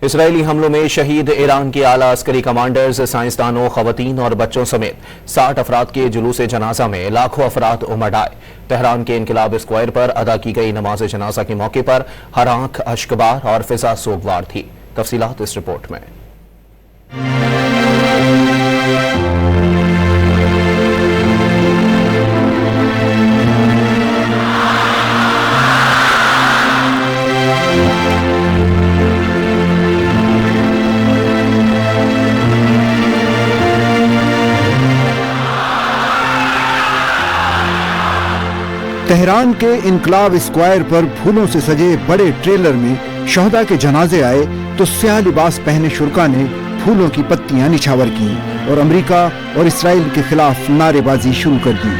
اسرائیلی حملوں میں شہید ایران کے اعلیٰ عسکری کمانڈرز، سائنسدانوں، خواتین اور بچوں سمیت 60 افراد کے جلوس جنازہ میں لاکھوں افراد امٹ آئے۔ تہران کے انقلاب اسکوائر پر ادا کی گئی نماز جنازہ کے موقع پر ہر آنکھ اشکبار اور فضا سوگوار تھی۔ تفصیلات اس رپورٹ میں۔ تہران کے انقلاب اسکوائر پر پھولوں سے سجے بڑے ٹریلر میں شہداء کے جنازے آئے تو سیاہ لباس پہنے شرکاء نے پھولوں کی پتیاں نچھاور کی اور امریکہ اور اسرائیل کے خلاف نعرے بازی شروع کر دی۔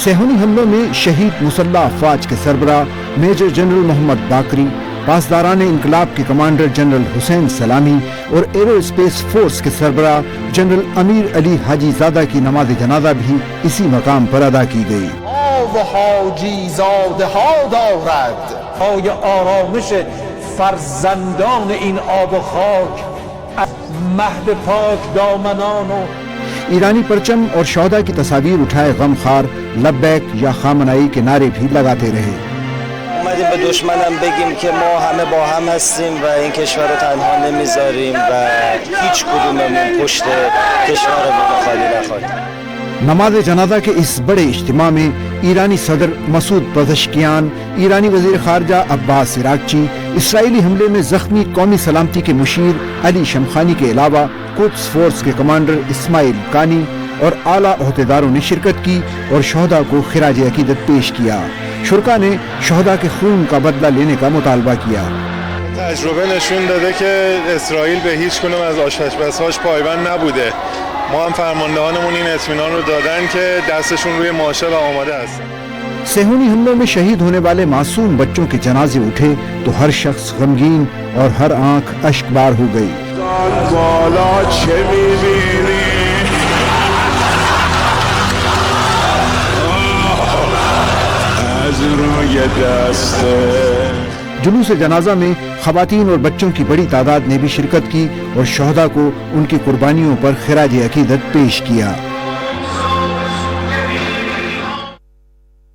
صہیونی حملوں میں شہید مسلح افواج کے سربراہ میجر جنرل محمد باقری، پاسداران انقلاب کے کمانڈر جنرل حسین سلامی اور ایرو اسپیس فورس کے سربراہ جنرل امیر علی حاجی زادہ کی نماز جنازہ بھی اسی مقام پر ادا کی گئی۔ حاجی زاده ها دارد پای آرامش فرزندان این آب و خاک از مهد پاک دامنان و ایرانی پرچم اور شہداء کی تصاویر اٹھائے غمخوار لبیک یا خامنه‌ای کے نعرے بھی لگاتے رہے۔ اومدیم به دشمنم بگیم که ما همه با هم هستیم و این کشور رو تنها نمیذاریم و هیچ کدوممون پشت کشورمون خالی نخواهیم۔ نماز جنازہ کے اس بڑے اجتماع میں ایرانی صدر مسعود پزشکیان، ایرانی وزیر خارجہ عباس عراقچی، اسرائیلی حملے میں زخمی قومی سلامتی کے مشیر علی شمخانی کے علاوہ قدس فورس کے کمانڈر اسماعیل کانی اور اعلیٰ عہدیداروں نے شرکت کی اور شہداء کو خراج عقیدت پیش کیا۔ شرکاء نے شہداء کے خون کا بدلہ لینے کا مطالبہ کیا۔ تجربه نشون داده که اسرائیل به هیچ کنون از آشپزهاش پایبند نبوده. ما هم فرماندهانمون این اطمینان رو دادن که دستشون روی ماشه و آماده هستن۔ صہیونی حملوں میں شہید ہونے والے معصوم بچوں کے جنازے اٹھے تو ہر شخص غمگین اور ہر آنکھ اشکبار ہو گئی۔ جلوس جنازہ میں خواتین اور بچوں کی بڑی تعداد نے بھی شرکت کی اور شہداء کو ان کی قربانیوں پر خراج عقیدت پیش کیا۔